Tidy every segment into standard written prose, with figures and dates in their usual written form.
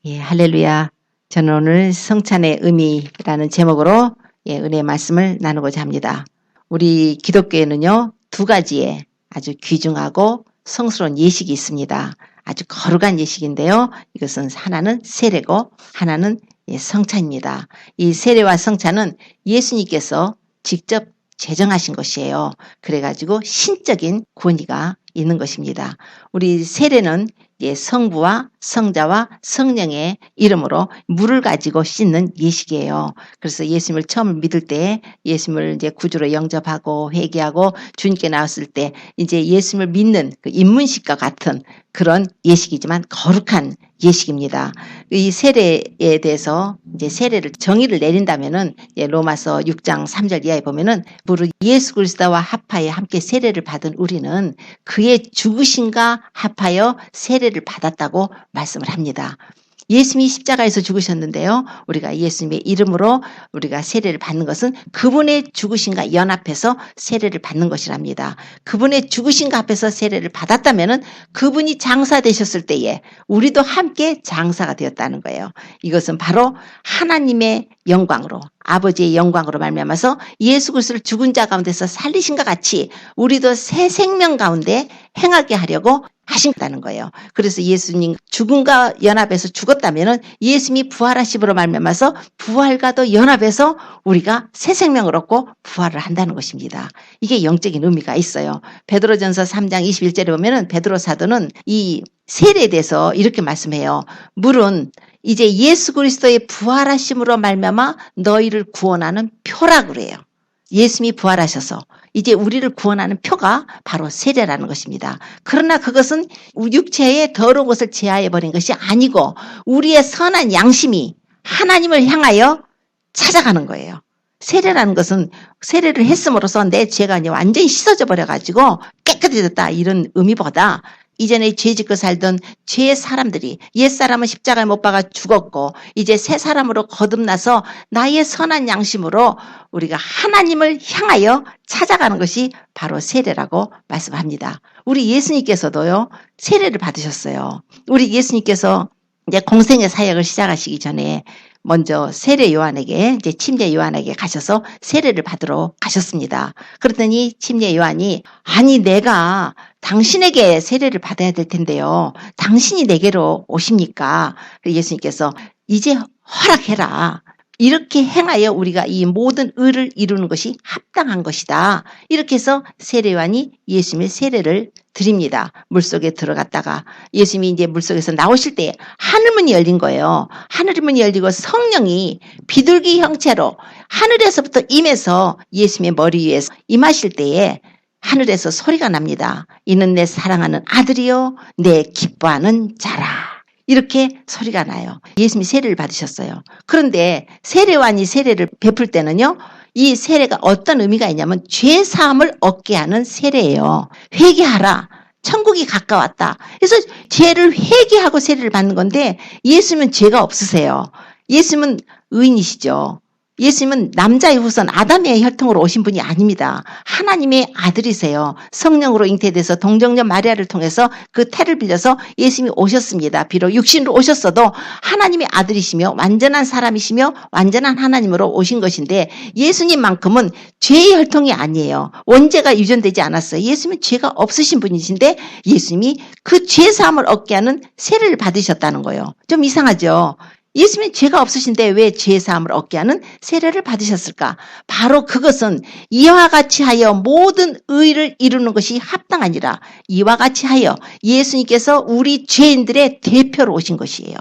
예, 할렐루야. 저는 오늘 성찬의 의미라는 제목으로 은혜의 말씀을 나누고자 합니다. 우리 기독교에는요, 두 가지의 아주 귀중하고 성스러운 예식이 있습니다. 아주 거룩한 예식인데요. 이것은 하나는 세례고 하나는 성찬입니다. 이 세례와 성찬은 예수님께서 직접 제정하신 것이에요. 그래가지고 신적인 권위가 있는 것입니다. 우리 세례는 성부와 성자와 성령의 이름으로 물을 가지고 씻는 예식이에요. 그래서 예수님을 처음 믿을 때 예수님을 이제 구주로 영접하고 회개하고 주님께 나왔을 때 이제 예수님을 믿는 그 입문식과 같은 그런 예식이지만 거룩한 예식입니다. 이 세례에 대해서 이제 세례를 정의를 내린다면은 로마서 6장 3절 이하에 보면은 무릇 예수 그리스도와 합하여 함께 세례를 받은 우리는 그의 죽으심과 합하여 세례를 받았다고 말씀을 합니다. 예수님이 십자가에서 죽으셨는데요. 우리가 예수님의 이름으로 우리가 세례를 받는 것은 그분의 죽으심과 연합해서 세례를 받는 것이랍니다. 그분의 죽으심과 합해서 세례를 받았다면은 그분이 장사 되셨을 때에 우리도 함께 장사가 되었다는 거예요. 이것은 바로 하나님의 영광으로 아버지의 영광으로 말미암아서 예수 그리스도를 죽은 자 가운데서 살리신과 같이 우리도 새 생명 가운데 행하게 하려고 하신다는 거예요. 그래서 예수님 죽음과 연합해서 죽었다면은 예수님이 부활하심으로 말미암아서 부활과도 연합해서 우리가 새 생명을 얻고 부활을 한다는 것입니다. 이게 영적인 의미가 있어요. 베드로전서 3장 21절에 보면은 베드로 사도는 이 세례에 대해서 이렇게 말씀해요. 물은 이제 예수 그리스도의 부활하심으로 말미암아 너희를 구원하는 표라 그래요. 예수님이 부활하셔서 이제 우리를 구원하는 표가 바로 세례라는 것입니다. 그러나 그것은 육체의 더러운 것을 제하해버린 것이 아니고 우리의 선한 양심이 하나님을 향하여 찾아가는 거예요. 세례라는 것은 세례를 했음으로써 내 죄가 완전히 씻어져 버려가지고 깨끗해졌다 이런 의미보다 이전에 죄 짓고 살던 죄의 사람들이 옛사람은 십자가에 못 박아 죽었고 이제 새 사람으로 거듭나서 나의 선한 양심으로 우리가 하나님을 향하여 찾아가는 것이 바로 세례라고 말씀합니다. 우리 예수님께서도요 세례를 받으셨어요. 우리 예수님께서 이제 공생의 사역을 시작하시기 전에 먼저 세례 요한에게 이제 침례 요한에게 가셔서 세례를 받으러 가셨습니다. 그랬더니 침례 요한이 아니 내가 당신에게 세례를 받아야 될 텐데요. 당신이 내게로 오십니까? 예수님께서 이제 허락해라. 이렇게 행하여 우리가 이 모든 의를 이루는 것이 합당한 것이다. 이렇게 해서 세례 요한이 예수님의 세례를 드립니다. 물속에 들어갔다가 예수님이 이제 물속에서 나오실 때 하늘문이 열린 거예요. 하늘문이 열리고 성령이 비둘기 형체로 하늘에서부터 임해서 예수님의 머리 위에 임하실 때에 하늘에서 소리가 납니다. 이는 내 사랑하는 아들이요 내 기뻐하는 자라. 이렇게 소리가 나요. 예수님이 세례를 받으셨어요. 그런데 세례요한이 세례를 베풀 때는요. 이 세례가 어떤 의미가 있냐면 죄 사함을 얻게 하는 세례예요. 회개하라. 천국이 가까웠다. 그래서 죄를 회개하고 세례를 받는 건데 예수님은 죄가 없으세요. 예수님은 의인이시죠. 예수님은 남자의 후손 아담의 혈통으로 오신 분이 아닙니다. 하나님의 아들이세요. 성령으로 잉태돼서 동정녀 마리아를 통해서 그 태를 빌려서 예수님이 오셨습니다. 비록 육신으로 오셨어도 하나님의 아들이시며 완전한 사람이시며 완전한 하나님으로 오신 것인데 예수님만큼은 죄의 혈통이 아니에요. 원죄가 유전되지 않았어요. 예수님은 죄가 없으신 분이신데 예수님이 그 죄사함을 얻게 하는 세례를 받으셨다는 거예요. 좀 이상하죠? 예수님은 죄가 없으신데 왜 죄사함을 얻게 하는 세례를 받으셨을까? 바로 그것은 이와 같이 하여 모든 의를 이루는 것이 합당하니라. 이와 같이 하여 예수님께서 우리 죄인들의 대표로 오신 것이에요.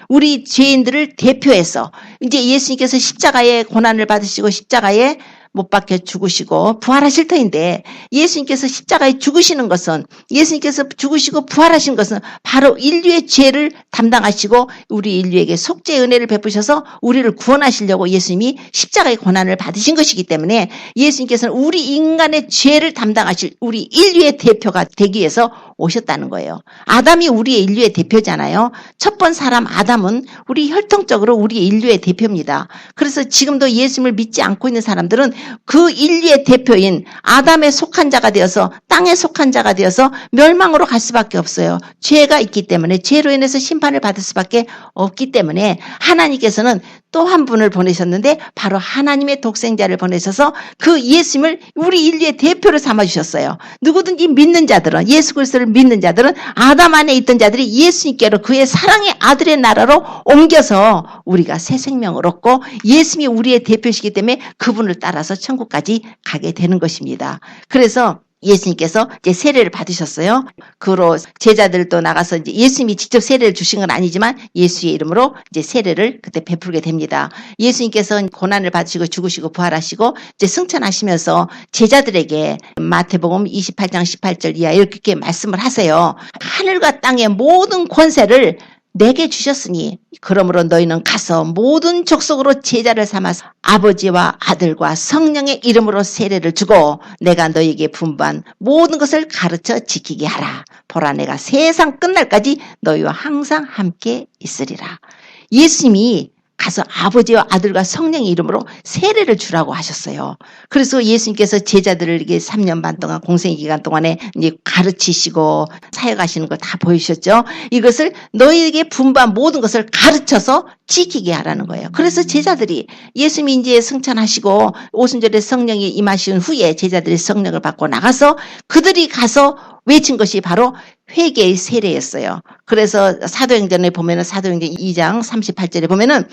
우리 죄인들을 대표해서 이제 예수님께서 십자가의 고난을 받으시고 십자가에 못 박혀 죽으시고 부활하실 터인데 예수님께서 십자가에 죽으시는 것은 예수님께서 죽으시고 부활하신 것은 바로 인류의 죄를 담당하시고 우리 인류에게 속죄의 은혜를 베푸셔서 우리를 구원하시려고 예수님이 십자가의 고난을 받으신 것이기 때문에 예수님께서는 우리 인간의 죄를 담당하실 우리 인류의 대표가 되기 위해서 오셨다는 거예요. 아담이 우리의 인류의 대표잖아요. 첫 번 사람 아담은 우리 혈통적으로 우리 인류의 대표입니다. 그래서 지금도 예수님을 믿지 않고 있는 사람들은 그 인류의 대표인 아담에 속한 자가 되어서 땅에 속한 자가 되어서 멸망으로 갈 수밖에 없어요. 죄가 있기 때문에 죄로 인해서 심판을 받을 수밖에 없기 때문에 하나님께서는 또 한 분을 보내셨는데 바로 하나님의 독생자를 보내셔서 그 예수님을 우리 인류의 대표로 삼아주셨어요. 누구든지 믿는 자들은, 예수 그리스도를 믿는 자들은 아담 안에 있던 자들이 예수님께로 그의 사랑의 아들의 나라로 옮겨서 우리가 새 생명을 얻고 예수님이 우리의 대표시기 때문에 그분을 따라서 천국까지 가게 되는 것입니다. 그래서 예수님께서 이제 세례를 받으셨어요. 그로 제자들도 나가서 이제 예수님이 직접 세례를 주신 건 아니지만 예수의 이름으로 이제 세례를 그때 베풀게 됩니다. 예수님께서 고난을 받으시고 죽으시고 부활하시고 이제 승천하시면서 제자들에게 마태복음 28장 18절 이하 이렇게 말씀을 하세요. 하늘과 땅의 모든 권세를 내게 주셨으니 그러므로 너희는 가서 모든 족속으로 제자를 삼아서 아버지와 아들과 성령의 이름으로 세례를 주고 내가 너희에게 분부한 모든 것을 가르쳐 지키게 하라. 보라 내가 세상 끝날까지 너희와 항상 함께 있으리라. 예수님이 가서 아버지와 아들과 성령의 이름으로 세례를 주라고 하셨어요. 그래서 예수님께서 제자들에게 3년 반 동안 공생 기간 동안에 이제 가르치시고 사역하시는 걸 다 보여주셨죠. 이것을 너희에게 분부한 모든 것을 가르쳐서 지키게 하라는 거예요. 그래서 제자들이 예수님이 이제 승천하시고 오순절에 성령이 임하신 후에 제자들이 성령을 받고 나가서 그들이 가서 외친 것이 바로 회개의 세례였어요. 그래서 사도행전에 보면은 사도행전 2장 38절에 보면은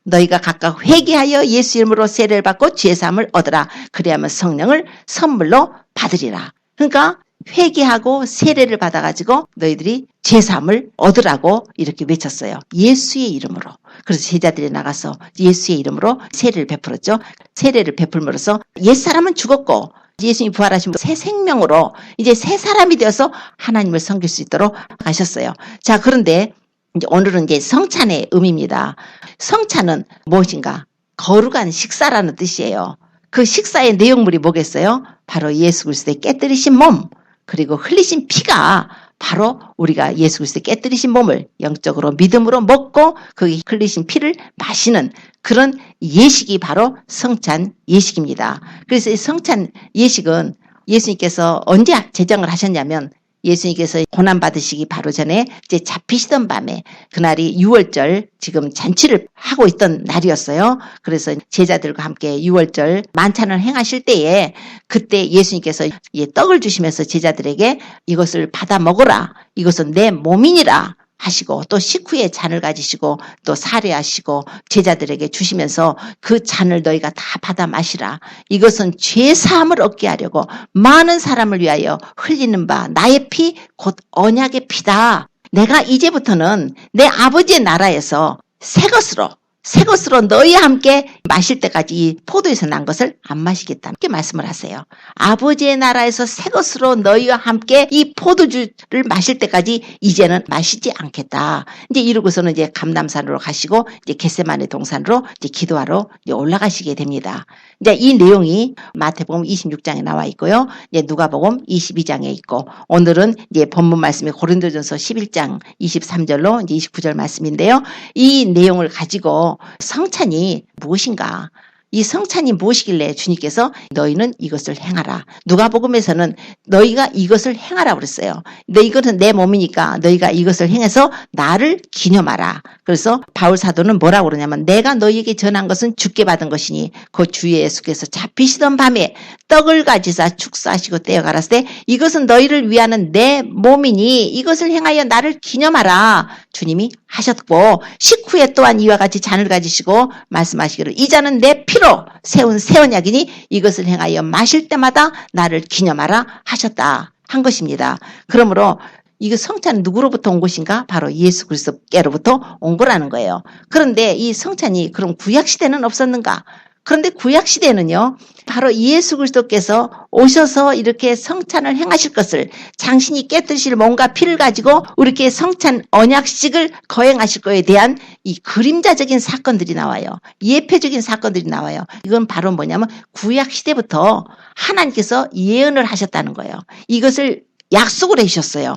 너희가 각각 회개하여 예수 이름으로 세례를 받고 죄사함을 얻으라. 그리하면 성령을 선물로 받으리라. 그러니까 회개하고 세례를 받아가지고 너희들이 죄사함을 얻으라고 이렇게 외쳤어요. 예수의 이름으로. 그래서 제자들이 나가서 예수의 이름으로 세례를 베풀었죠. 세례를 베풀므로써 옛사람은 죽었고 예수님이 부활하신 새 생명으로 이제 새 사람이 되어서 하나님을 섬길 수 있도록 하셨어요. 자, 그런데 이제 오늘은 이제 성찬의 의미입니다. 성찬은 무엇인가? 거룩한 식사라는 뜻이에요. 그 식사의 내용물이 뭐겠어요? 바로 예수 그리스도의 깨뜨리신 몸, 그리고 흘리신 피가 바로 우리가 예수 그리스도의 깨뜨리신 몸을 영적으로 믿음으로 먹고 그 흘리신 피를 마시는 그런 예식이 바로 성찬 예식입니다. 그래서 이 성찬 예식은 예수님께서 언제 제정을 하셨냐면 예수님께서 고난받으시기 바로 전에 이제 잡히시던 밤에 그날이 6월절 지금 잔치를 하고 있던 날이었어요. 그래서 제자들과 함께 6월절 만찬을 행하실 때에 그때 예수님께서 떡을 주시면서 제자들에게 이것을 받아 먹어라. 이것은 내 몸이니라. 하시고 또 식후에 잔을 가지시고 또 사례하시고 제자들에게 주시면서 그 잔을 너희가 다 받아 마시라. 이것은 죄사함을 얻게 하려고 많은 사람을 위하여 흘리는 바 나의 피 곧 언약의 피다. 내가 이제부터는 내 아버지의 나라에서 새 것으로 너희와 함께 마실 때까지 이 포도에서 난 것을 안 마시겠다. 이렇게 말씀을 하세요. 아버지의 나라에서 새 것으로 너희와 함께 이 포도주를 마실 때까지 이제는 마시지 않겠다. 이제 이러고서는 이제 감람산으로 가시고 이제 겟세마네 동산으로 이제 기도하러 이제 올라가시게 됩니다. 이제 이 내용이 마태복음 26장에 나와 있고요. 이제 누가복음 22장에 있고 오늘은 이제 본문 말씀이 고린도전서 11장 23절로 이제 29절 말씀인데요. 이 내용을 가지고 성찬이 무엇인가? 이 성찬이 무엇이길래 주님께서 너희는 이것을 행하라. 누가복음에서는 너희가 이것을 행하라 그랬어요. 이것은 내 몸이니까 너희가 이것을 행해서 나를 기념하라. 그래서 바울 사도는 뭐라고 그러냐면 내가 너희에게 전한 것은 주께 받은 것이니 그 주 예수께서 잡히시던 밤에 떡을 가지사 축사하시고 떼어 가라을 때 이것은 너희를 위하는 내 몸이니 이것을 행하여 나를 기념하라. 주님이 하셨고 식후에 또한 이와 같이 잔을 가지시고 말씀하시기를 이 잔은 내 피로 세운 새 언약이니 이것을 행하여 마실 때마다 나를 기념하라 하셨다 한 것입니다. 그러므로 이거 성찬은 누구로부터 온 것인가? 바로 예수 그리스도께로부터 온 거라는 거예요. 그런데 이 성찬이 그럼 구약시대는 없었는가? 그런데 구약시대는요, 바로 예수 그리스도께서 오셔서 이렇게 성찬을 행하실 것을 당신이 깨뜨리실 몸과 피를 가지고 이렇게 성찬 언약식을 거행하실 것에 대한 이 그림자적인 사건들이 나와요. 예표적인 사건들이 나와요. 이건 바로 뭐냐면 구약시대부터 하나님께서 예언을 하셨다는 거예요. 이것을 약속을 해주셨어요.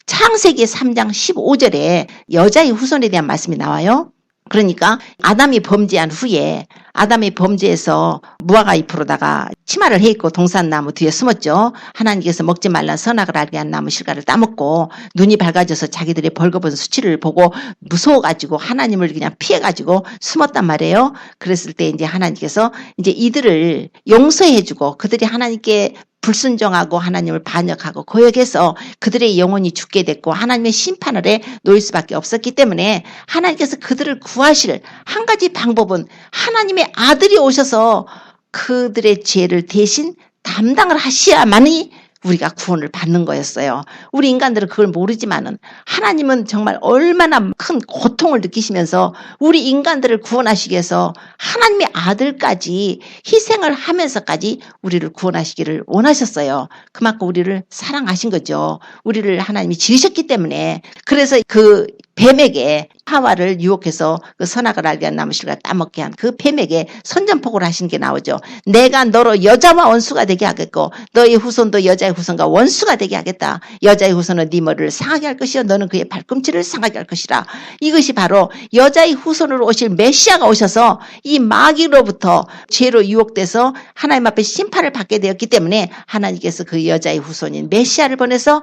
창세기 3장 15절에 여자의 후손에 대한 말씀이 나와요. 그러니까 아담이 범죄한 후에 아담이 범죄해서 무화과 잎으로다가 치마를 해 입고 동산나무 뒤에 숨었죠. 하나님께서 먹지 말란 선악을 알게 한 나무 실과를 따먹고 눈이 밝아져서 자기들의 벌거벗은 수치를 보고 무서워가지고 하나님을 그냥 피해가지고 숨었단 말이에요. 그랬을 때 이제 하나님께서 이제 이들을 용서해주고 그들이 하나님께 불순종하고 하나님을 반역하고 거역해서 그들의 영혼이 죽게 됐고 하나님의 심판 아래 놓일 수밖에 없었기 때문에 하나님께서 그들을 구하실 한 가지 방법은 하나님의 아들이 오셔서 그들의 죄를 대신 담당을 하셔야만이 우리가 구원을 받는 거였어요. 우리 인간들은 그걸 모르지만은 하나님은 정말 얼마나 큰 고통을 느끼시면서 우리 인간들을 구원하시기 위해서 하나님의 아들까지 희생을 하면서까지 우리를 구원하시기를 원하셨어요. 그만큼 우리를 사랑하신 거죠. 우리를 하나님이 지으셨기 때문에. 그래서 그 뱀에게 하와를 유혹해서 그 선악을 알게 한 나무 실과 따먹게 한 그 뱀에게 선전포고를 하신 게 나오죠. 내가 너로 여자와 원수가 되게 하겠고 너의 후손도 여자의 후손과 원수가 되게 하겠다. 여자의 후손은 네 머리를 상하게 할 것이요 너는 그의 발꿈치를 상하게 할 것이라. 이것이 바로 여자의 후손으로 오실 메시아가 오셔서 이 마귀로부터 죄로 유혹돼서 하나님 앞에 심판을 받게 되었기 때문에 하나님께서 그 여자의 후손인 메시아를 보내서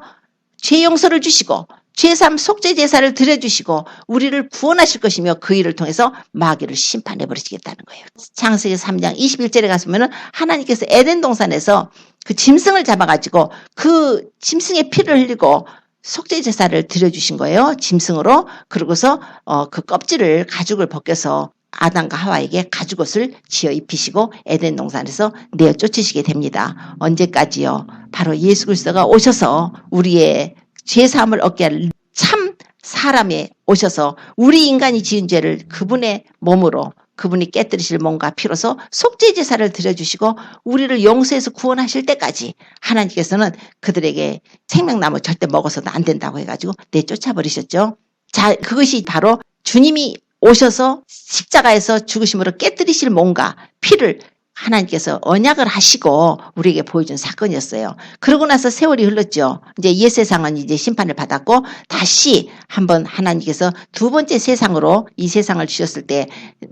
죄 용서를 주시고 죄삼 속죄 제사를 드려주시고 우리를 구원하실 것이며 그 일을 통해서 마귀를 심판해버리시겠다는 거예요. 창세기 3장 21절에 가서면은 하나님께서 에덴 동산에서 그 짐승을 잡아가지고 그 짐승의 피를 흘리고 속죄 제사를 드려주신 거예요. 짐승으로. 그러고서 그 껍질을 가죽을 벗겨서 아담과 하와에게 가죽옷을 지어 입히시고 에덴 동산에서 내어 쫓으시게 됩니다. 언제까지요? 바로 예수 그리스도가 오셔서 우리의 죄사함을 얻게 할 참 사람이 오셔서 우리 인간이 지은 죄를 그분의 몸으로 그분이 깨뜨리실 몸과 피로서 속죄 제사를 드려주시고 우리를 용서해서 구원하실 때까지 하나님께서는 그들에게 생명나무 절대 먹어서도 안 된다고 해가지고 내쫓아버리셨죠. 자, 그것이 바로 주님이 오셔서 십자가에서 죽으심으로 깨뜨리실 몸과 피를 하나님께서 언약을 하시고 우리에게 보여준 사건이었어요. 그러고 나서 세월이 흘렀죠. 이제 옛 세상은 이제 심판을 받았고 다시 한번 하나님께서 두 번째 세상으로 이 세상을 주셨을 때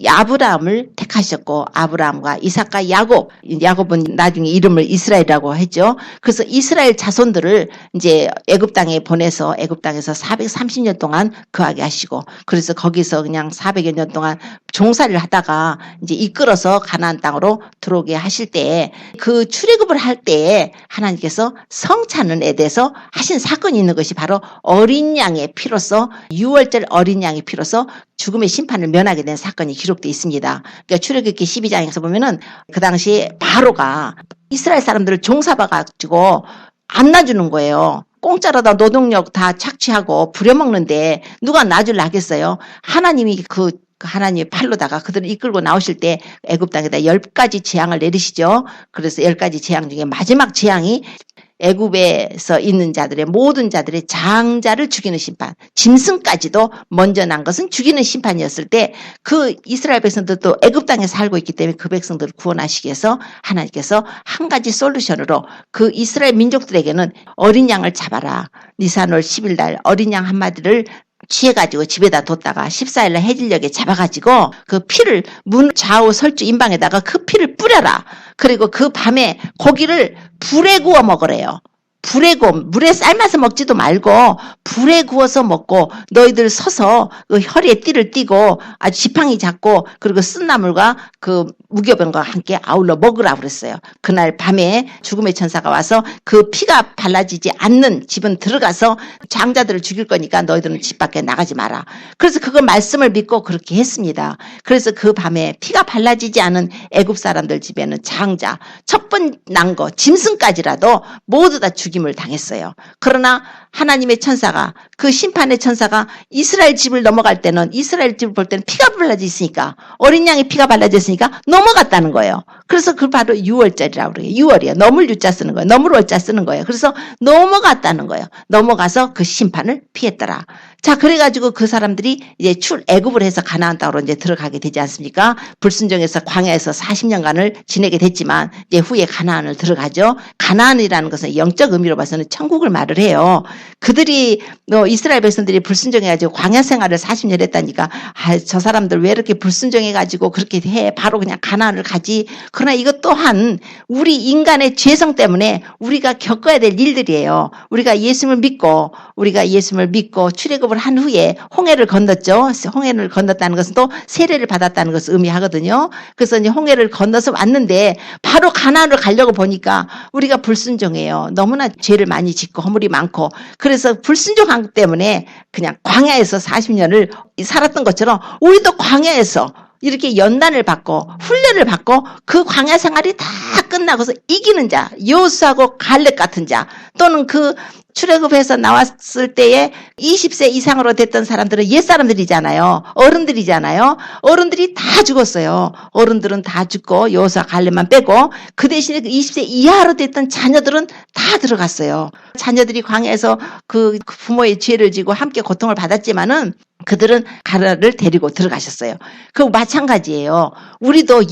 아브라함을 택하셨고 아브라함과 이삭과 야곱은 나중에 이름을 이스라엘이라고 했죠. 그래서 이스라엘 자손들을 이제 애굽 땅에 보내서 애굽 땅에서 430년 동안 거하게 하시고 그래서 거기서 그냥 400여 년 동안 종살이를 하다가 이제 이끌어서 가나안 땅으로 들어오게 하실 때 그 출애굽을 할 때 하나님께서 성찬에 대해서 하신 사건이 있는 것이 바로 어린 양의 피로서 6월절 어린 양의 피로서 죽음의 심판을 면하게 된 사건이 기록되어 있습니다. 그러니까 출애굽기 12장에서 보면은 그 당시에 바로가 이스라엘 사람들을 종사봐가지고 안 놔주는 거예요. 공짜로 다 노동력 다 착취하고 부려먹는데 누가 놔줄라 하겠어요? 하나님이 그 하나님의 팔로다가 그들을 이끌고 나오실 때 애굽 땅에다 10가지 재앙을 내리시죠. 그래서 10가지 재앙 중에 마지막 재앙이 애굽에서 있는 자들의 모든 자들의 장자를 죽이는 심판, 짐승까지도 먼저 난 것은 죽이는 심판이었을 때 그 이스라엘 백성들도 애굽 땅에 살고 있기 때문에 그 백성들을 구원하시기 위해서 하나님께서 한 가지 솔루션으로 그 이스라엘 민족들에게는 어린 양을 잡아라. 니산월 10일 날 어린 양 한 마디를 취해가지고 집에다 뒀다가 14일날 해질녘에 잡아가지고 그 피를 문 좌우 설주 임방에다가 그 피를 뿌려라. 그리고 그 밤에 고기를 불에 구워 먹으래요. 불에 구워 물에 삶아서 먹지도 말고 불에 구워서 먹고 너희들 서서 그 허리에 띠를 띠고 아주 지팡이 잡고 그리고 쓴나물과 그 무교병과 함께 아울러 먹으라 그랬어요. 그날 밤에 죽음의 천사가 와서 그 피가 발라지지 않는 집은 들어가서 장자들을 죽일 거니까 너희들은 집 밖에 나가지 마라. 그래서 그거 말씀을 믿고 그렇게 했습니다. 그래서 그 밤에 피가 발라지지 않은 애굽 사람들 집에는 장자 첫 번 난 거 짐승까지라도 모두 다 죽임을 당했어요. 그러나 하나님의 천사가 그 심판의 천사가 이스라엘 집을 넘어갈 때는 이스라엘 집을 볼 때는 피가 발라져 있으니까 어린 양의 피가 발라져 있으니까 넘어갔다는 거예요. 그래서 그 바로 6월절이라고 그래요. 6월이에요. 넘을 유자 쓰는 거예요. 넘을 월자 쓰는 거예요. 그래서 넘어갔다는 거예요. 넘어가서 그 심판을 피했더라. 자, 그래가지고 그 사람들이 이제 애굽을 해서 가나안 땅으로 이제 들어가게 되지 않습니까? 불순종해서 광야에서 40년간을 지내게 됐지만 이제 후에 가나안을 들어가죠. 가나안이라는 것은 영적 의미로 봐서는 천국을 말을 해요. 그들이 이스라엘 백성들이 불순종해가지고 광야 생활을 40년 했다니까 저 사람들 왜 이렇게 불순종해가지고 그렇게 해 바로 그냥 가나안을 가지. 그러나 이것 또한 우리 인간의 죄성 때문에 우리가 겪어야 될 일들이에요. 우리가 예수를 믿고 출애굽을 한 후에 홍해를 건넜죠. 홍해를 건넜다는 것은 또 세례를 받았다는 것을 의미하거든요. 그래서 이제 홍해를 건너서 왔는데 바로 가나안을 가려고 보니까 우리가 불순종해요. 너무나 죄를 많이 짓고 허물이 많고 그래서 불순종한 때문에 그냥 광야에서 40년을 살았던 것처럼 우리도 광야에서 이렇게 연단을 받고 훈련을 받고 그 광야 생활이 다 끝나고서 이기는 자, 여호수아하고 갈렙 같은 자 또는 그 출애굽해서 나왔을 때에 20세 이상으로 됐던 사람들은 옛사람들이잖아요. 어른들이잖아요. 어른들이 다 죽었어요. 어른들은 다 죽고 여호수아 갈렙만 빼고 그 대신에 그 20세 이하로 됐던 자녀들은 다 들어갔어요. 자녀들이 광야에서 그 부모의 죄를 지고 함께 고통을 받았지만은 그들은 가나안을 데리고 들어가셨어요. 그 마찬가지예요. 우리도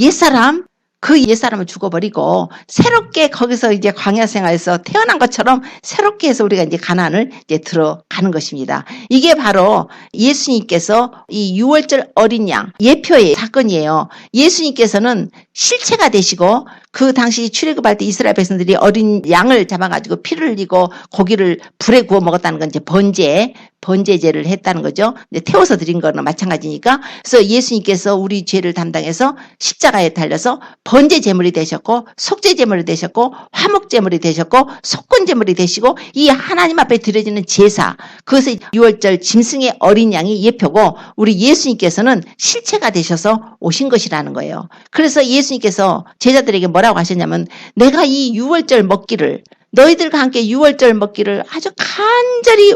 그 옛사람을 죽어버리고 새롭게 거기서 이제 광야 생활에서 태어난 것처럼 새롭게 해서 우리가 이제 가나안을 이제 들어가는 것입니다. 이게 바로 예수님께서 이 6월절 어린 양 예표의 사건이에요. 예수님께서는 실체가 되시고 그 당시 출애굽할 때 이스라엘 백성들이 어린 양을 잡아가지고 피를 흘리고 고기를 불에 구워 먹었다는 건 이제 번제제를 했다는 거죠. 이제 태워서 드린 거는 마찬가지니까. 그래서 예수님께서 우리 죄를 담당해서 십자가에 달려서 번제 제물이 되셨고 속죄 제물이 되셨고 화목 제물이 되셨고 속건 제물이 되시고 이 하나님 앞에 드려지는 제사 그것이 6월절 짐승의 어린 양이 예표고 우리 예수님께서는 실체가 되셔서 오신 것이라는 거예요. 그래서 예수님께서 제자들에게 뭐라고 하셨냐면 내가 이 6월절 먹기를 너희들과 함께 6월절 먹기를 아주 간절히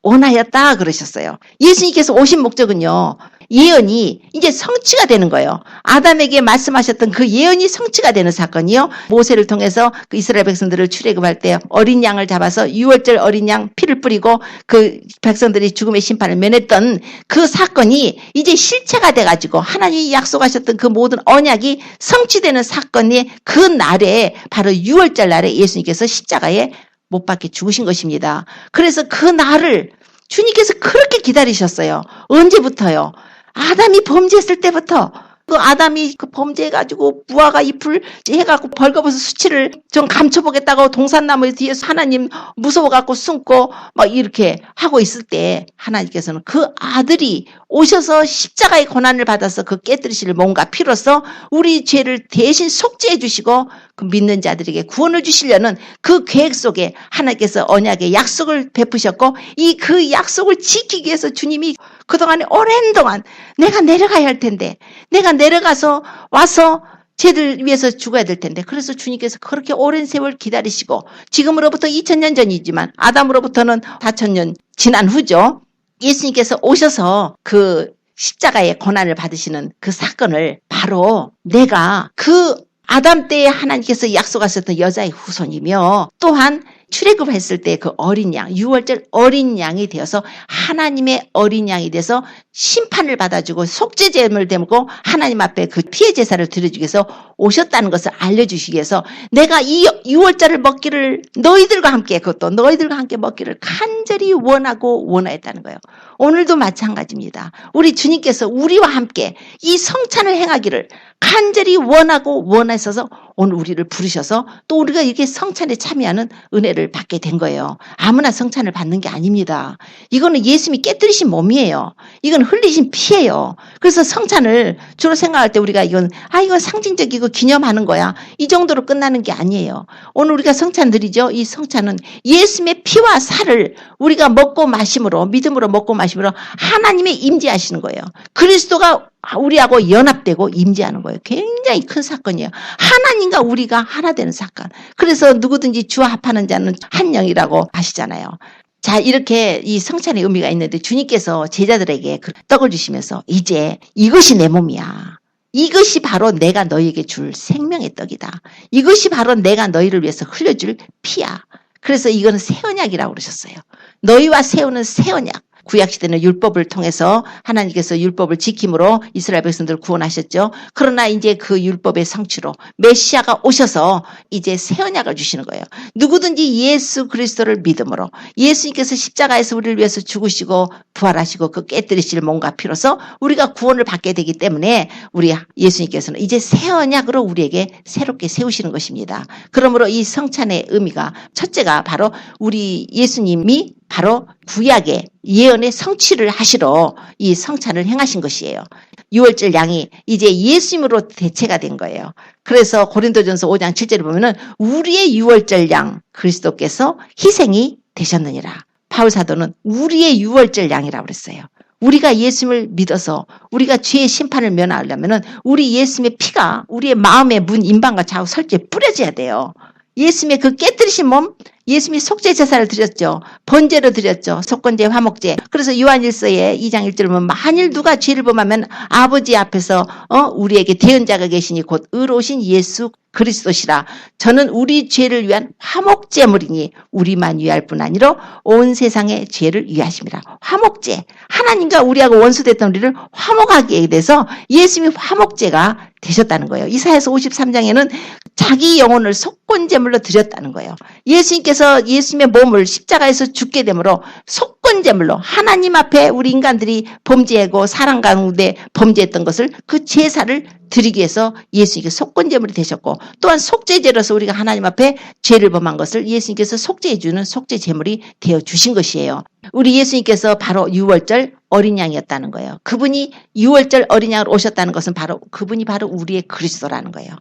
원하였다 그러셨어요. 예수님께서 오신 목적은요. 예언이 이제 성취가 되는 거예요. 아담에게 말씀하셨던 그 예언이 성취가 되는 사건이요. 모세를 통해서 그 이스라엘 백성들을 출애굽할 때 어린 양을 잡아서 6월절 어린 양 피를 뿌리고 그 백성들이 죽음의 심판을 면했던 그 사건이 이제 실체가 돼가지고 하나님이 약속하셨던 그 모든 언약이 성취되는 사건이 그 날에 바로 6월절 날에 예수님께서 십자가에 못 박혀 죽으신 것입니다. 그래서 그 날을 주님께서 그렇게 기다리셨어요. 언제부터요? 아담이 범죄했을 때부터 그 아담이 그 범죄해가지고 무화과 잎을 해갖고 벌거벗은 수치를 좀 감춰보겠다고 동산나무 뒤에서 하나님 무서워갖고 숨고 막 이렇게 하고 있을 때 하나님께서는 그 아들이 오셔서 십자가의 고난을 받아서 그 깨뜨리실 몸과 피로써 우리 죄를 대신 속죄해 주시고 그 믿는 자들에게 구원을 주시려는 그 계획 속에 하나님께서 언약의 약속을 베푸셨고 이 그 약속을 지키기 위해서 주님이 그동안에 오랜 동안 내가 내려가야 할 텐데 내가 내려가서 와서 쟤들 위해서 죽어야 될 텐데 그래서 주님께서 그렇게 오랜 세월 기다리시고 지금으로부터 2000년 전이지만 아담으로부터는 4000년 지난 후죠. 예수님께서 오셔서 그 십자가의 고난을 받으시는 그 사건을 바로 내가 그 아담 때에 하나님께서 약속하셨던 여자의 후손이며 또한 출애굽했을 때 그 어린 양, 6월절 어린 양이 되어서 하나님의 어린 양이 돼서 심판을 받아주고 속죄제물을 대고 하나님 앞에 그 피해 제사를 드려주기 위해서 오셨다는 것을 알려주시기 위해서 내가 이 6월절을 먹기를 너희들과 함께 그것도 너희들과 함께 먹기를 간절히 원하였다는 거예요. 오늘도 마찬가지입니다. 우리 주님께서 우리와 함께 이 성찬을 행하기를 간절히 원하셔서 오늘 우리를 부르셔서 또 우리가 이렇게 성찬에 참여하는 은혜를 받게 된 거예요. 아무나 성찬을 받는 게 아닙니다. 이거는 예수님이 깨뜨리신 몸이에요. 이건 흘리신 피예요. 그래서 성찬을 주로 생각할 때 우리가 이건 상징적이고 기념하는 거야. 이 정도로 끝나는 게 아니에요. 오늘 우리가 성찬 드리죠. 이 성찬은 예수님의 피와 살을 우리가 먹고 마심으로 믿음으로 먹고 마심으로 하나님의 임재하시는 거예요. 그리스도가 우리하고 연합되고 임재하는 거예요. 굉장히 큰 사건이에요. 하나님과 우리가 하나 되는 사건. 그래서 누구든지 주와 합하는 자는 한 영이라고 하시잖아요. 자, 이렇게 이 성찬의 의미가 있는데 주님께서 제자들에게 그 떡을 주시면서 이제 이것이 내 몸이야. 이것이 바로 내가 너희에게 줄 생명의 떡이다. 이것이 바로 내가 너희를 위해서 흘려줄 피야. 그래서 이거는 새 언약이라고 그러셨어요. 너희와 세우는 새 언약. 구약시대는 율법을 통해서 하나님께서 율법을 지킴으로 이스라엘 백성들을 구원하셨죠. 그러나 이제 그 율법의 성취로 메시아가 오셔서 이제 새 언약을 주시는 거예요. 누구든지 예수 그리스도를 믿음으로 예수님께서 십자가에서 우리를 위해서 죽으시고 부활하시고 그 깨뜨리실 몸과 피로서 우리가 구원을 받게 되기 때문에 우리 예수님께서는 이제 새 언약으로 우리에게 새롭게 세우시는 것입니다. 그러므로 이 성찬의 의미가 첫째가 바로 우리 예수님이 바로 구약의 예언의 성취를 하시러 이 성찬을 행하신 것이에요. 유월절 양이 이제 예수님으로 대체가 된 거예요. 그래서 고린도전서 5장 7절에 보면은 우리의 유월절 양 그리스도께서 희생이 되셨느니라. 바울 사도는 우리의 유월절 양이라고 그랬어요. 우리가 예수님을 믿어서 우리가 죄의 심판을 면하려면은 우리 예수님의 피가 우리의 마음의 문 임방과 좌우 설주에 뿌려져야 돼요. 예수님의 그 깨뜨리신 몸, 예수님이 속죄 제사를 드렸죠. 번제로 드렸죠. 속건제, 화목제. 그래서 요한일서에 2장 1절을 보면 만일 누가 죄를 범하면 아버지 앞에서 우리에게 대언자가 계시니 곧 의로우신 예수 그리스도시라. 저는 우리 죄를 위한 화목제물이니 우리만 위할 뿐 아니라 온 세상의 죄를 위하심이라. 화목제. 하나님과 우리하고 원수됐던 우리를 화목하게 돼서 예수님이 화목제가 되셨다는 거예요. 이사야서 53장에는 자기 영혼을 속건제물로 드렸다는 거예요. 예수님께서 예수님의 몸을 십자가에서 죽게 되므로 속건제물로 하나님 앞에 우리 인간들이 범죄하고 사람 가운데 범죄했던 것을 그 제사를 드리기 위해서 예수님께서 속건제물이 되셨고 또한 속죄제로서 우리가 하나님 앞에 죄를 범한 것을 예수님께서 속죄해 주는 속죄제물이 되어 주신 것이에요. 우리 예수님께서 바로 유월절 어린 양이었다는 거예요. 그분이 유월절 어린 양으로 오셨다는 것은 바로 그분이 바로 우리의 그리스도라는 거예요.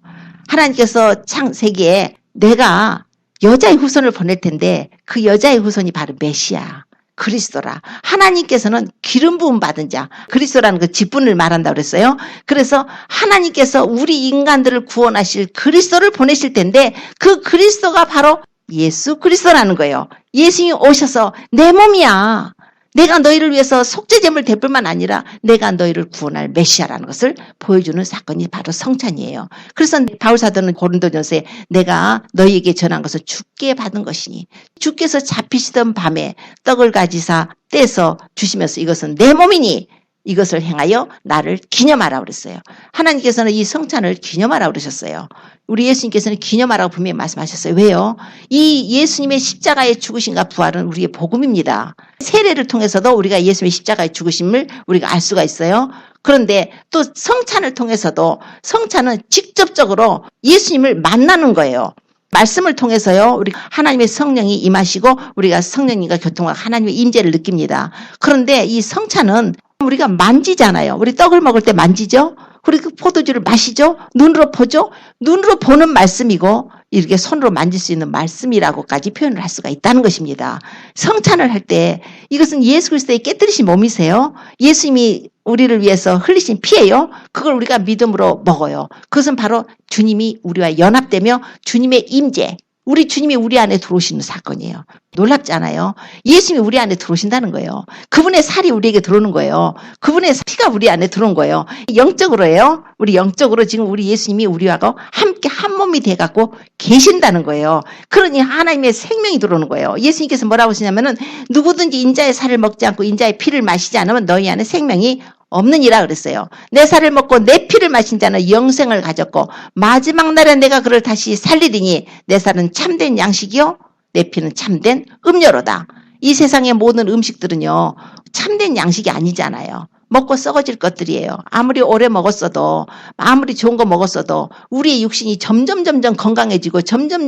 하나님께서 창세기에 내가 여자의 후손을 보낼 텐데 그 여자의 후손이 바로 메시아 그리스도라. 하나님께서는 기름 부음 받은 자 그리스도라는 그 직분을 말한다고 그랬어요. 그래서 하나님께서 우리 인간들을 구원하실 그리스도를 보내실 텐데 그 그리스도가 바로 예수 그리스도라는 거예요. 예수님이 오셔서 내 몸이야. 내가 너희를 위해서 속죄제물 될 뿐만 아니라 내가 너희를 구원할 메시아라는 것을 보여주는 사건이 바로 성찬이에요. 그래서 바울 사도는 고린도전서에 내가 너희에게 전한 것을 주께 받은 것이니 주께서 잡히시던 밤에 떡을 가지사 떼서 주시면서 이것은 내 몸이니 이것을 행하여 나를 기념하라고 그랬어요. 하나님께서는 이 성찬을 기념하라고 그러셨어요. 우리 예수님께서는 기념하라고 분명히 말씀하셨어요. 왜요? 이 예수님의 십자가의 죽으심과 부활은 우리의 복음입니다. 세례를 통해서도 우리가 예수님의 십자가의 죽으심을 우리가 알 수가 있어요. 그런데 또 성찬을 통해서도 성찬은 직접적으로 예수님을 만나는 거예요. 말씀을 통해서요. 우리 하나님의 성령이 임하시고 우리가 성령님과 교통하고 하나님의 임재를 느낍니다. 그런데 이 성찬은 우리가 만지잖아요. 우리 떡을 먹을 때 만지죠. 우리 그 포도주를 마시죠. 눈으로 보죠. 눈으로 보는 말씀이고 이렇게 손으로 만질 수 있는 말씀이라고까지 표현을 할 수가 있다는 것입니다. 성찬을 할 때 이것은 예수 그리스도의 깨뜨리신 몸이세요. 예수님이 우리를 위해서 흘리신 피예요. 그걸 우리가 믿음으로 먹어요. 그것은 바로 주님이 우리와 연합되며 주님의 임재, 우리 주님이 우리 안에 들어오시는 사건이에요. 놀랍지 않아요? 예수님이 우리 안에 들어오신다는 거예요. 그분의 살이 우리에게 들어오는 거예요. 그분의 피가 우리 안에 들어온 거예요. 영적으로예요. 우리 영적으로 지금 우리 예수님이 우리하고 함께 한 몸이 돼갖고 계신다는 거예요. 그러니 하나님의 생명이 들어오는 거예요. 예수님께서 뭐라고 하시냐면은 누구든지 인자의 살을 먹지 않고 인자의 피를 마시지 않으면 너희 안에 생명이 없느니라 그랬어요. 내 살을 먹고 내 피를 마신 자는 영생을 가졌고 마지막 날에 내가 그를 다시 살리리니 내 살은 참된 양식이요 내 피는 참된 음료로다. 이 세상의 모든 음식들은요 참된 양식이 아니잖아요. 먹고 썩어질 것들이에요. 아무리 오래 먹었어도 아무리 좋은 거 먹었어도 우리의 육신이 점점 건강해지고 점점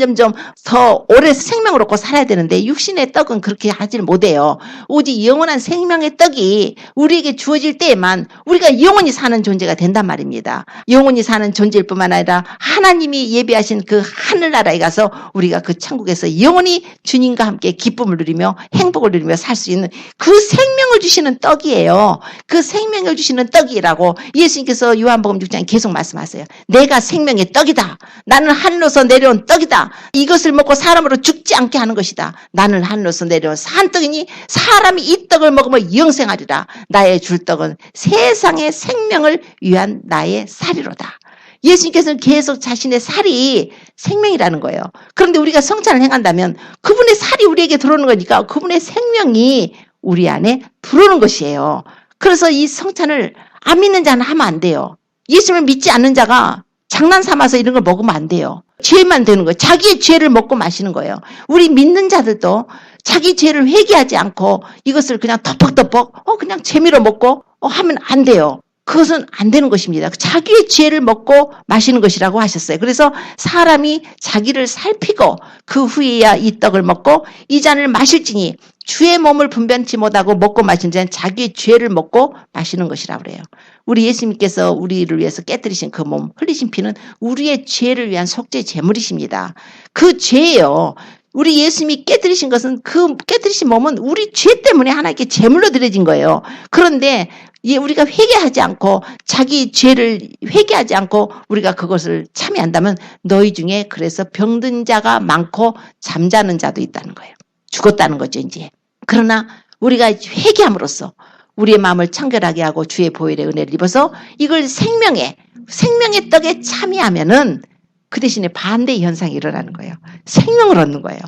더 오래 생명을 얻고 살아야 되는데 육신의 떡은 그렇게 하질 못해요. 오직 영원한 생명의 떡이 우리에게 주어질 때에만 우리가 영원히 사는 존재가 된단 말입니다. 영원히 사는 존재일 뿐만 아니라 하나님이 예비하신 그 하늘나라에 가서 우리가 그 천국에서 영원히 주님과 함께 기쁨을 누리며 행복을 누리며 살 수 있는 그 생명을 주시는 떡이에요. 그 생명을 주시는 떡이라고 예수님께서 요한복음 6장에 계속 말씀하세요. 내가 생명의 떡이다. 나는 하늘로서 내려온 떡이다. 이것을 먹고 사람으로 죽지 않게 하는 것이다. 나는 하늘로서 내려온 산떡이니 사람이 이 떡을 먹으면 영생하리라. 나의 줄 떡은 세상의 생명을 위한 나의 살이로다. 예수님께서는 계속 자신의 살이 생명이라는 거예요. 그런데 우리가 성찬을 행한다면 그분의 살이 우리에게 들어오는 거니까 그분의 생명이 우리 안에 들어오는 것이에요. 그래서 이 성찬을 안 믿는 자는 하면 안 돼요. 예수님을 믿지 않는 자가 장난 삼아서 이런 걸 먹으면 안 돼요. 죄만 되는 거예요. 자기의 죄를 먹고 마시는 거예요. 우리 믿는 자들도 자기 죄를 회개하지 않고 이것을 그냥 덮벅덮벅 그냥 재미로 먹고 하면 안 돼요. 그것은 안 되는 것입니다. 자기의 죄를 먹고 마시는 것이라고 하셨어요. 그래서 사람이 자기를 살피고 그 후에야 이 떡을 먹고 이 잔을 마실지니 주의 몸을 분변치 못하고 먹고 마신 자는 자기의 죄를 먹고 마시는 것이라고 그래요. 우리 예수님께서 우리를 위해서 깨뜨리신 그 몸, 흘리신 피는 우리의 죄를 위한 속죄 제물이십니다. 그 죄예요. 우리 예수님이 깨뜨리신 것은 그 깨뜨리신 몸은 우리 죄 때문에 하나님께 제물로 드려진 거예요. 그런데 우리가 회개하지 않고 자기 죄를 회개하지 않고 우리가 그것을 참여한다면 너희 중에 그래서 병든 자가 많고 잠자는 자도 있다는 거예요. 죽었다는 거죠 이제. 그러나 우리가 회개함으로써 우리의 마음을 청결하게 하고 주의 보혈의 은혜를 입어서 이걸 생명의 떡에 참여하면은 그 대신에 반대의 현상이 일어나는 거예요. 생명을 얻는 거예요.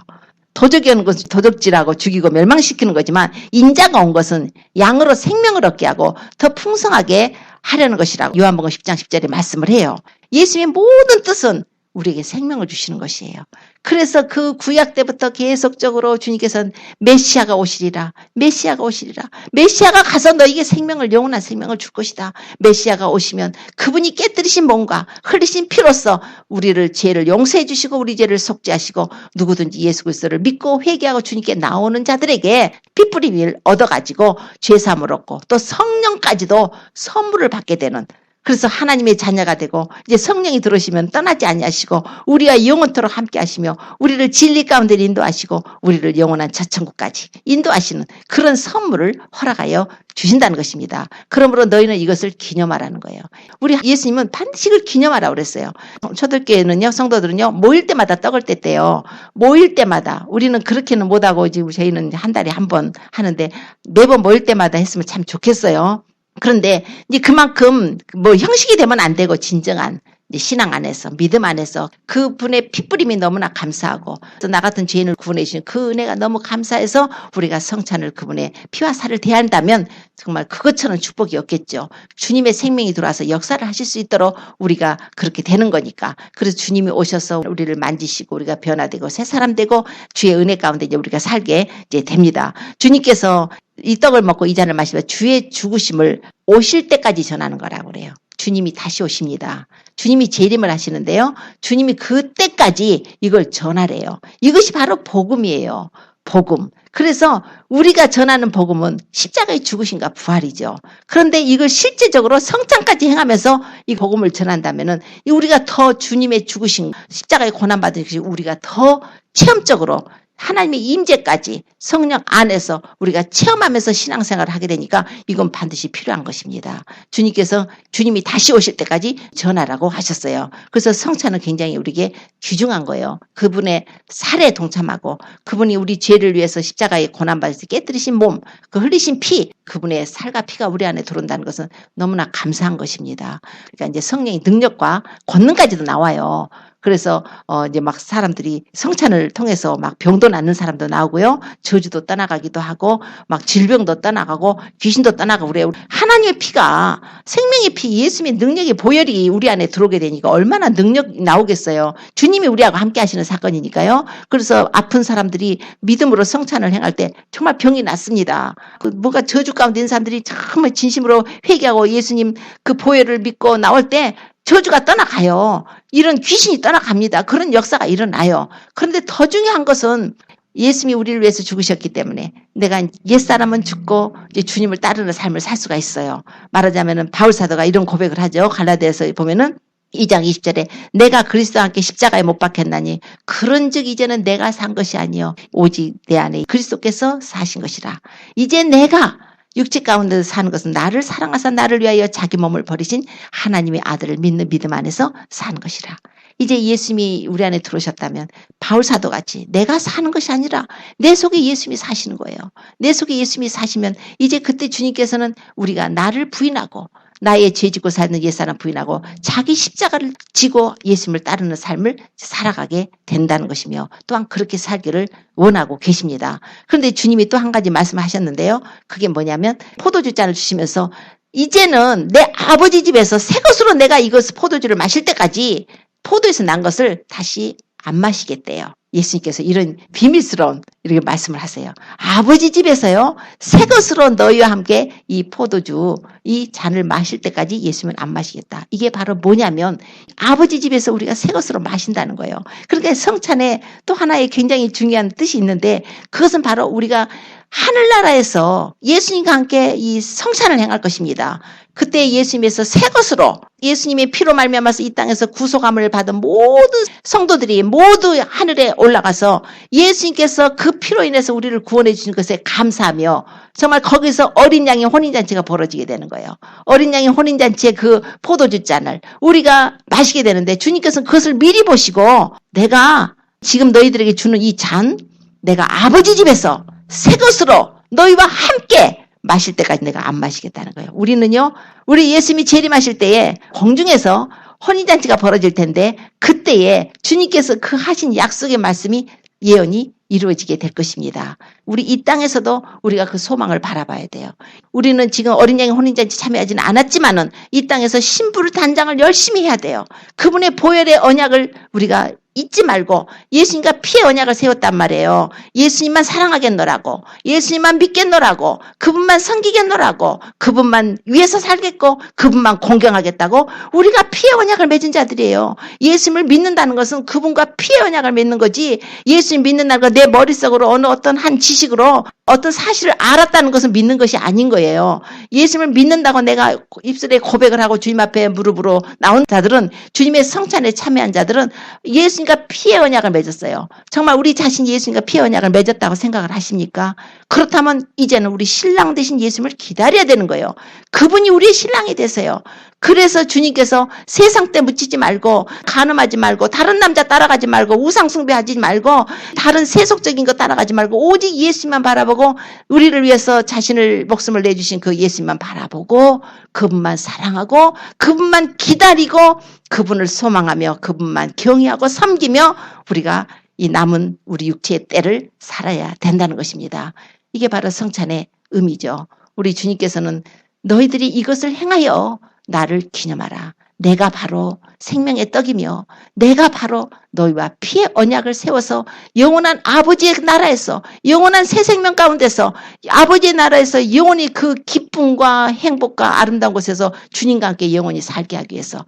도적이 오는 것은 도적질하고 죽이고 멸망시키는 거지만 인자가 온 것은 양으로 생명을 얻게 하고 더 풍성하게 하려는 것이라고 요한복음 10장 10절에 말씀을 해요. 예수님의 모든 뜻은 우리에게 생명을 주시는 것이에요. 그래서 그 구약 때부터 계속적으로 주님께서는 메시아가 오시리라. 메시아가 오시리라. 메시아가 가서 너에게 생명을 영원한 생명을 줄 것이다. 메시아가 오시면 그분이 깨뜨리신 몸과 흘리신 피로써 우리를 죄를 용서해 주시고 우리 죄를 속죄하시고 누구든지 예수 그리스도를 믿고 회개하고 주님께 나오는 자들에게 핏부림을 얻어가지고 죄사함을 얻고 또 성령까지도 선물을 받게 되는 그래서 하나님의 자녀가 되고 이제 성령이 들어오시면 떠나지 아니하시고 우리와 영원토록 함께 하시며 우리를 진리 가운데 인도하시고 우리를 영원한 저천국까지 인도하시는 그런 선물을 허락하여 주신다는 것입니다. 그러므로 너희는 이것을 기념하라는 거예요. 우리 예수님은 반드시 이걸 기념하라고 그랬어요. 초대교회는요, 성도들은요, 모일 때마다 떡을 뗐대요. 모일 때마다. 우리는 그렇게는 못하고 지금 저희는 한 달에 한 번 하는데 매번 모일 때마다 했으면 참 좋겠어요. 그런데 이제 그만큼 뭐 형식이 되면 안 되고 진정한 신앙 안에서 믿음 안에서 그분의 핏부림이 너무나 감사하고 또 나 같은 죄인을 구원해 주신 그 은혜가 너무 감사해서 우리가 성찬을 그분의 피와 살을 대한다면 정말 그것처럼 축복이 없겠죠. 주님의 생명이 들어와서 역사를 하실 수 있도록 우리가 그렇게 되는 거니까. 그래서 주님이 오셔서 우리를 만지시고 우리가 변화되고 새 사람 되고 주의 은혜 가운데 이제 우리가 살게 이제 됩니다. 주님께서 이 떡을 먹고 이 잔을 마시면 주의 죽으심을 오실 때까지 전하는 거라고 그래요. 주님이 다시 오십니다. 주님이 재림을 하시는데요. 주님이 그때까지 이걸 전하래요. 이것이 바로 복음이에요. 복음. 그래서 우리가 전하는 복음은 십자가의 죽으심과 부활이죠. 그런데 이걸 실제적으로 성찬까지 행하면서 이 복음을 전한다면은 우리가 더 주님의 죽으심, 십자가의 고난받은 것이 우리가 더 체험적으로 하나님의 임재까지 성령 안에서 우리가 체험하면서 신앙생활을 하게 되니까 이건 반드시 필요한 것입니다. 주님께서 주님이 다시 오실 때까지 전하라고 하셨어요. 그래서 성찬은 굉장히 우리에게 귀중한 거예요. 그분의 살에 동참하고 그분이 우리 죄를 위해서 십자가에 고난받아서 깨뜨리신 몸, 그 흘리신 피, 그분의 살과 피가 우리 안에 들어온다는 것은 너무나 감사한 것입니다. 그러니까 이제 성령의 능력과 권능까지도 나와요. 그래서 이제 막 사람들이 성찬을 통해서 막 병도 낫는 사람도 나오고요. 저주도 떠나가기도 하고 막 질병도 떠나가고 귀신도 떠나가고 그래요. 하나님의 피가 생명의 피 예수님의 능력의 보혈이 우리 안에 들어오게 되니까 얼마나 능력이 나오겠어요. 주님이 우리하고 함께 하시는 사건이니까요. 그래서 아픈 사람들이 믿음으로 성찬을 행할 때 정말 병이 낫습니다. 뭐가 저주 가운데 있는 사람들이 정말 진심으로 회개하고 예수님 그 보혈을 믿고 나올 때 저주가 떠나가요. 이런 귀신이 떠나갑니다. 그런 역사가 일어나요. 그런데 더 중요한 것은 예수님이 우리를 위해서 죽으셨기 때문에 내가 옛사람은 죽고 이제 주님을 따르는 삶을 살 수가 있어요. 말하자면은 바울 사도가 이런 고백을 하죠. 갈라디아서 보면은 2장 20절에 내가 그리스도와 함께 십자가에 못 박혔나니 그런즉 이제는 내가 산 것이 아니요 오직 내 안에 그리스도께서 사신 것이라. 이제 내가 육체 가운데 사는 것은 나를 사랑하사 나를 위하여 자기 몸을 버리신 하나님의 아들을 믿는 믿음 안에서 사는 것이라. 이제 예수님이 우리 안에 들어오셨다면 바울 사도같이 내가 사는 것이 아니라 내 속에 예수님이 사시는 거예요. 내 속에 예수님이 사시면 이제 그때 주님께서는 우리가 나를 부인하고 나의 죄 짓고 사는 옛사람 부인하고 자기 십자가를 지고 예수님을 따르는 삶을 살아가게 된다는 것이며 또한 그렇게 살기를 원하고 계십니다. 그런데 주님이 또 한 가지 말씀하셨는데요. 그게 뭐냐면 포도주 잔을 주시면서 이제는 내 아버지 집에서 새 것으로 내가 이것을 포도주를 마실 때까지 포도에서 난 것을 다시 안 마시겠대요. 예수님께서 이런 비밀스러운 이렇게 말씀을 하세요. 아버지 집에서요, 새 것으로 너희와 함께 이 포도주, 이 잔을 마실 때까지 예수님은 안 마시겠다. 이게 바로 뭐냐면 아버지 집에서 우리가 새 것으로 마신다는 거예요. 그러니까 성찬에 또 하나의 굉장히 중요한 뜻이 있는데 그것은 바로 우리가 하늘나라에서 예수님과 함께 이 성찬을 행할 것입니다. 그때 예수님에서 새 것으로 예수님의 피로 말미암아서 이 땅에서 구속함을 받은 모든 성도들이 모두 하늘에 올라가서 예수님께서 그 피로 인해서 우리를 구원해 주신 것에 감사하며 정말 거기서 어린 양의 혼인잔치가 벌어지게 되는 거예요. 어린 양의 혼인잔치의 그 포도주 잔을 우리가 마시게 되는데 주님께서는 그것을 미리 보시고 내가 지금 너희들에게 주는 이 잔 내가 아버지 집에서 새 것으로 너희와 함께 마실 때까지 내가 안 마시겠다는 거예요. 우리는요, 우리 예수님이 재림하실 때에 공중에서 혼인잔치가 벌어질 텐데 그때에 주님께서 그 하신 약속의 말씀이 예언이 이루어지게 될 것입니다. 우리 이 땅에서도 우리가 그 소망을 바라봐야 돼요. 우리는 지금 어린 양의 혼인잔치 참여하지는 않았지만은 이 땅에서 신부를 단장을 열심히 해야 돼요. 그분의 보혈의 언약을 우리가 잊지 말고 예수님과 피의 언약을 세웠단 말이에요. 예수님만 사랑하겠노라고, 예수님만 믿겠노라고, 그분만 섬기겠노라고, 그분만 위해서 살겠고 그분만 공경하겠다고 우리가 피의 언약을 맺은 자들이에요. 예수님을 믿는다는 것은 그분과 피의 언약을 맺는 거지 예수님 믿는다는 건 내 머릿속으로 어느 어떤 한 지식으로 어떤 사실을 알았다는 것은 믿는 것이 아닌 거예요. 예수님을 믿는다고 내가 입술에 고백을 하고 주님 앞에 무릎으로 나온 자들은 주님의 성찬에 참여한 자들은 예수님과 피의 언약을 맺었어요. 정말 우리 자신이 예수님과 피의 언약을 맺었다고 생각을 하십니까? 그렇다면 이제는 우리 신랑 되신 예수님을 기다려야 되는 거예요. 그분이 우리의 신랑이 되세요. 그래서 주님께서 세상 때 묻히지 말고 간음하지 말고 다른 남자 따라가지 말고 우상 숭배하지 말고 다른 세속적인 거 따라가지 말고 오직 예수님만 바라보고 우리를 위해서 자신을 목숨을 내주신 그 예수님만 바라보고 그분만 사랑하고 그분만 기다리고 그분을 소망하며 그분만 경외하고 섬기며 우리가 이 남은 우리 육체의 때를 살아야 된다는 것입니다. 이게 바로 성찬의 의미죠. 우리 주님께서는 너희들이 이것을 행하여 나를 기념하라. 내가 바로 생명의 떡이며 내가 바로 너희와 피의 언약을 세워서 영원한 아버지의 나라에서 영원한 새 생명 가운데서 아버지의 나라에서 영원히 그 기쁨과 행복과 아름다운 곳에서 주님과 함께 영원히 살게 하기 위해서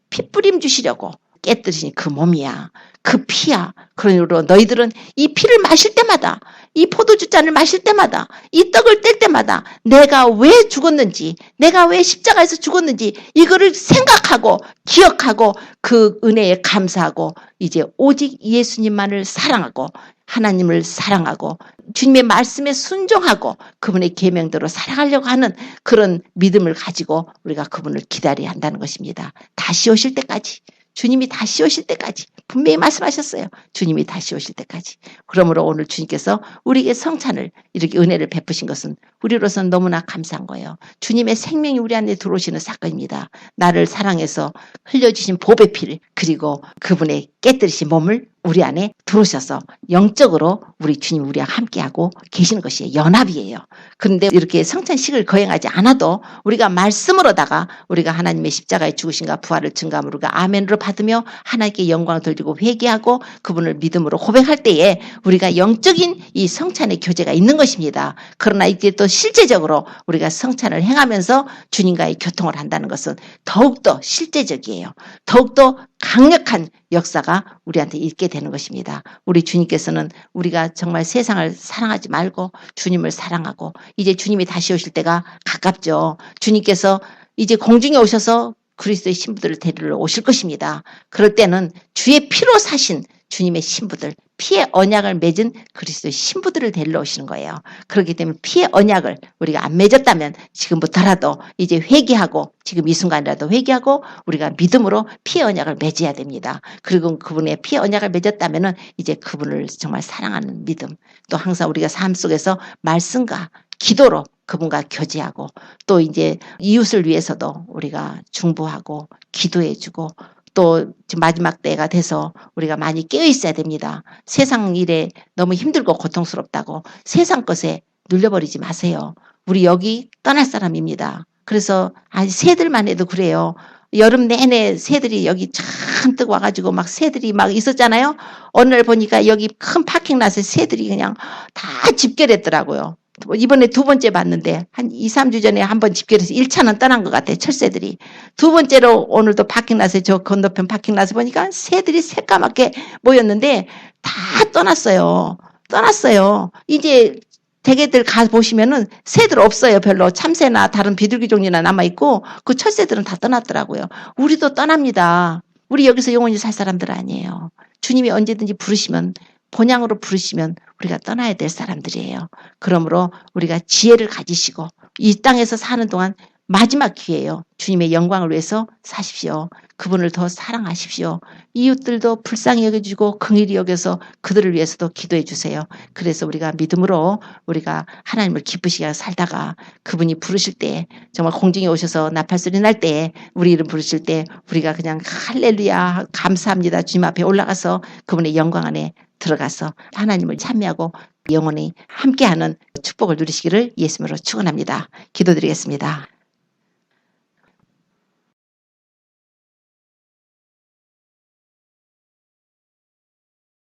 피뿌림 주시려고 깨뜨리신 그 몸이야. 그 피야. 그러므로 너희들은 이 피를 마실 때마다 이 포도주 잔을 마실 때마다 이 떡을 뗄 때마다 내가 왜 죽었는지 내가 왜 십자가에서 죽었는지 이거를 생각하고 기억하고 그 은혜에 감사하고 이제 오직 예수님만을 사랑하고 하나님을 사랑하고 주님의 말씀에 순종하고 그분의 계명대로 살아가려고 하는 그런 믿음을 가지고 우리가 그분을 기다려야 한다는 것입니다. 다시 오실 때까지 주님이 다시 오실 때까지 분명히 말씀하셨어요. 주님이 다시 오실 때까지. 그러므로 오늘 주님께서 우리에게 성찬을 이렇게 은혜를 베푸신 것은 우리로서는 너무나 감사한 거예요. 주님의 생명이 우리 안에 들어오시는 사건입니다. 나를 사랑해서 흘려주신 보배 피를 그리고 그분의 깨뜨리신 몸을 우리 안에 들어오셔서 영적으로 우리 주님 우리와 함께하고 계시는 것이 연합이에요. 그런데 이렇게 성찬식을 거행하지 않아도 우리가 말씀으로다가 우리가 하나님의 십자가의 죽으심과 부활을 증거함으로 우리가 아멘으로 받으며 하나님께 영광을 돌리고 회개하고 그분을 믿음으로 고백할 때에 우리가 영적인 이 성찬의 교제가 있는 것입니다. 그러나 이게 또 실제적으로 우리가 성찬을 행하면서 주님과의 교통을 한다는 것은 더욱더 실제적이에요. 더욱더 강력한 역사가 우리한테 있게 되는 것입니다. 우리 주님께서는 우리가 정말 세상을 사랑하지 말고 주님을 사랑하고 이제 주님이 다시 오실 때가 가깝죠. 주님께서 이제 공중에 오셔서 그리스도의 신부들을 데리러 오실 것입니다. 그럴 때는 주의 피로 사신 주님의 신부들, 피의 언약을 맺은 그리스도의 신부들을 데리러 오시는 거예요. 그렇기 때문에 피의 언약을 우리가 안 맺었다면 지금부터라도 이제 회개하고 지금 이 순간이라도 회개하고 우리가 믿음으로 피의 언약을 맺어야 됩니다. 그리고 그분의 피의 언약을 맺었다면 이제 그분을 정말 사랑하는 믿음 또 항상 우리가 삶 속에서 말씀과 기도로 그분과 교제하고 또 이제 이웃을 위해서도 우리가 중보하고 기도해주고 또 지금 마지막 때가 돼서 우리가 많이 깨어 있어야 됩니다. 세상 일에 너무 힘들고 고통스럽다고 세상 것에 눌려버리지 마세요. 우리 여기 떠날 사람입니다. 그래서 새들만 해도 그래요. 여름 내내 새들이 여기 잔뜩 와가지고 막 새들이 막 있었잖아요. 어느 날 보니까 여기 큰 파킹랏에 새들이 그냥 다 집결했더라고요. 이번에 두 번째 봤는데 한 2, 3주 전에 한번 집결해서 1차는 떠난 것 같아요. 철새들이. 두 번째로 오늘도 파킹랏에 저 건너편 파킹랏에 보니까 새들이 새까맣게 모였는데 다 떠났어요. 떠났어요. 이제 대개들 가보시면은 새들 없어요. 별로. 참새나 다른 비둘기 종류나 남아있고 그 철새들은 다 떠났더라고요. 우리도 떠납니다. 우리 여기서 영원히 살 사람들 아니에요. 주님이 언제든지 부르시면 본향으로 부르시면 우리가 떠나야 될 사람들이에요. 그러므로 우리가 지혜를 가지시고 이 땅에서 사는 동안 마지막 기회예요. 주님의 영광을 위해서 사십시오. 그분을 더 사랑하십시오. 이웃들도 불쌍히 여겨주고 긍휼히 여겨서 그들을 위해서도 기도해 주세요. 그래서 우리가 믿음으로 우리가 하나님을 기쁘시게 살다가 그분이 부르실 때 정말 공중에 오셔서 나팔소리 날 때 우리 이름 부르실 때 우리가 그냥 할렐루야 감사합니다. 주님 앞에 올라가서 그분의 영광 안에 들어가서 하나님을 찬미하고 영원히 함께하는 축복을 누리시기를 예수님으로 축원합니다. 기도드리겠습니다.